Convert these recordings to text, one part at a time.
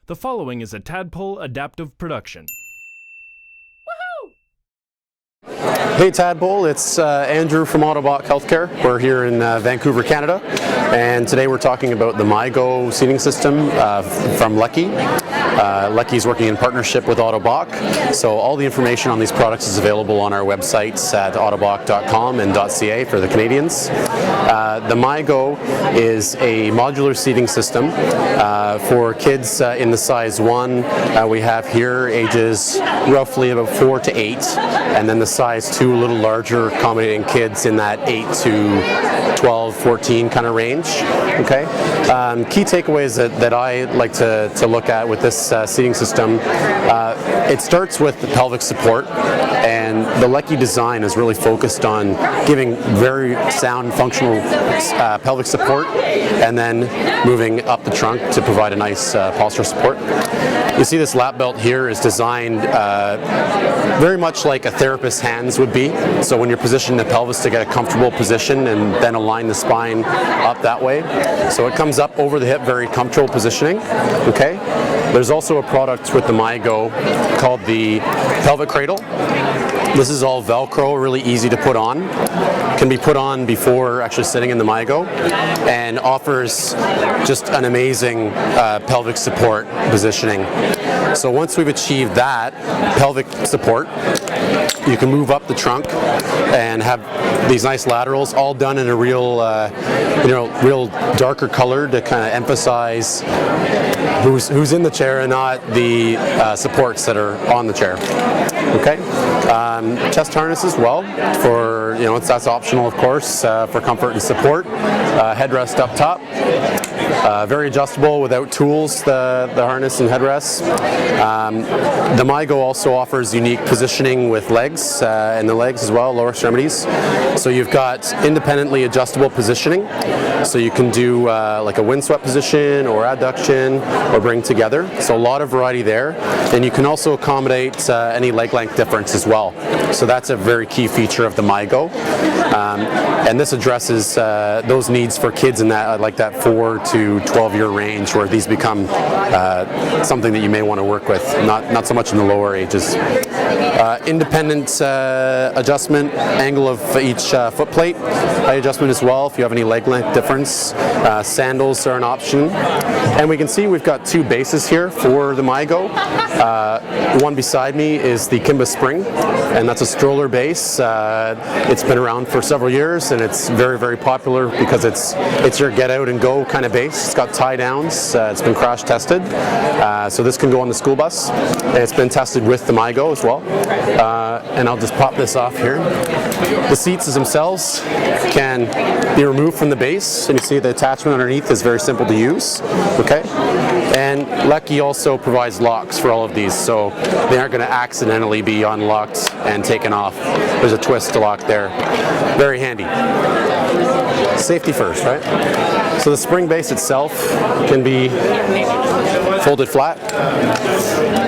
The following is a Tadpole adaptive production. Hey Tadpole, it's Andrew from Autobot Healthcare. We're here in Vancouver, Canada, and today we're talking about the Mygo seating system from Leckey. Leckey is working in partnership with Autobot, so all the information on these products is available on our websites at autobot.com and .ca for the Canadians. The Mygo is a modular seating system for kids in the size 1. We have here ages roughly about 4 to 8, and then the size 2 a little larger, accommodating kids in that 8 to 12, 14 kind of range. Okay. Key takeaways that I like to look at with this seating system, it starts with the pelvic support, and the Leckey design is really focused on giving very sound functional pelvic support and then moving up the trunk to provide a nice posture support. You see this lap belt here is designed very much like a therapist's hands would be. So when you're positioning the pelvis to get a comfortable position and then align the spine up that way. So it comes up over the hip, very comfortable positioning. Okay. There's also a product with the Mygo called the pelvic cradle. This is all Velcro, really easy to put on. Can be put on before actually sitting in the Mygo, and offers just an amazing pelvic support positioning. So once we've achieved that pelvic support, you can move up the trunk and have these nice laterals, all done in a real, real darker color to kind of emphasize who's in the chair and not the supports that are on the chair. Okay. Chest harness as well for, that's optional of course, for comfort and support. Headrest up top. Very adjustable without tools, the harness and headrest. The Mygo also offers unique positioning with legs and the legs as well, lower extremities. So you've got independently adjustable positioning. So you can do like a windswept position or adduction or bring together. So a lot of variety there. And you can also accommodate any leg length difference as well. So that's a very key feature of the Mygo. And this addresses those needs for kids in that, like that 4 to 12-year range, where these become something that you may want to work with, not so much in the lower ages. Independent adjustment, angle of each foot plate, height adjustment as well if you have any leg length difference. Sandals are an option. And we can see we've got 2 bases here for the Mygo. One beside me is the Kimba Spring, and that's a stroller base. It's been around for several years, and it's very, very popular because it's your get out and go kind of base. It's got tie downs. It's been crash tested, so this can go on the school bus. And it's been tested with the Mygo as well. And I'll just pop this off here. The seats themselves can be removed from the base, and you see the attachment underneath is very simple to use. Okay, and Leckey also provides locks for all of these, so they aren't going to accidentally be unlocked and taken off. There's a twist to lock there. Very handy. Safety first, right? So the spring base itself can be folded flat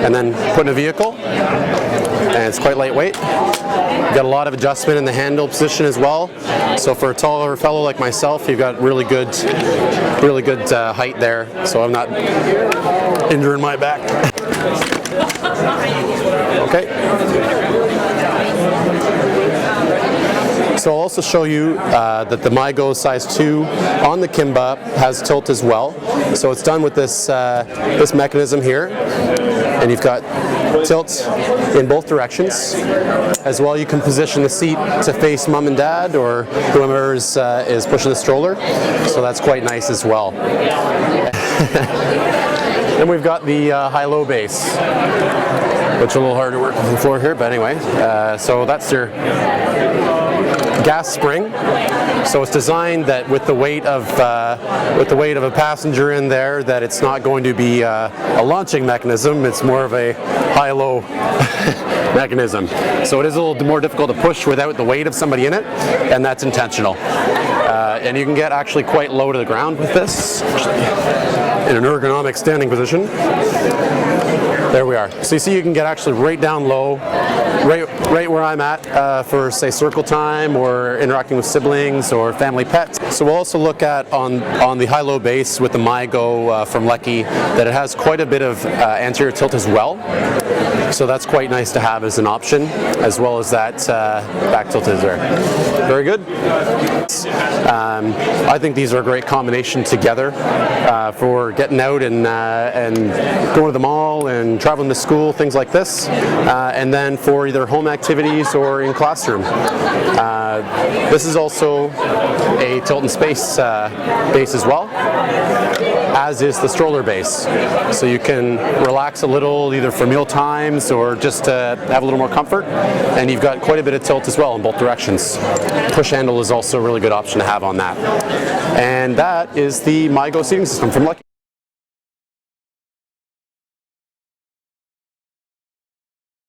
and then put in a vehicle, and it's quite lightweight. Got a lot of adjustment in the handle position as well. So for a taller fellow like myself, you've got really good height there. So I'm not injuring my back. Okay. So I'll also show you that the Mygo size 2 on the Kimba has tilt as well. So it's done with this this mechanism here, and you've got tilt in both directions. As well, you can position the seat to face mom and dad or whoever is pushing the stroller. So that's quite nice as well. Then we've got the HiLow Base, which is a little hard to work with the floor here, but anyway. So that's your gas spring. So it's designed that with the weight of a passenger in there, that it's not going to be a launching mechanism. It's more of a high-low mechanism. So it is a little more difficult to push without the weight of somebody in it, and that's intentional. And you can get actually quite low to the ground with this in an ergonomic standing position. There we are. So you see you can get actually right down low, right where I'm at for say circle time or interacting with siblings or family pets. So we'll also look at on the HiLow Base with the Mygo from Leckey that it has quite a bit of anterior tilt as well. So that's quite nice to have as an option, as well as that back tilt is there. Very good. I think these are a great combination together for getting out and going to the mall and traveling to school, things like this, and then for either home activities or in classroom. This is also a tilt and space base as well, as is the Stroller base. So you can relax a little either for meal times or just to have a little more comfort, and you've got quite a bit of tilt as well in both directions. Push handle is also a really good option to have on that. And that is the Mygo seating system from Leckey.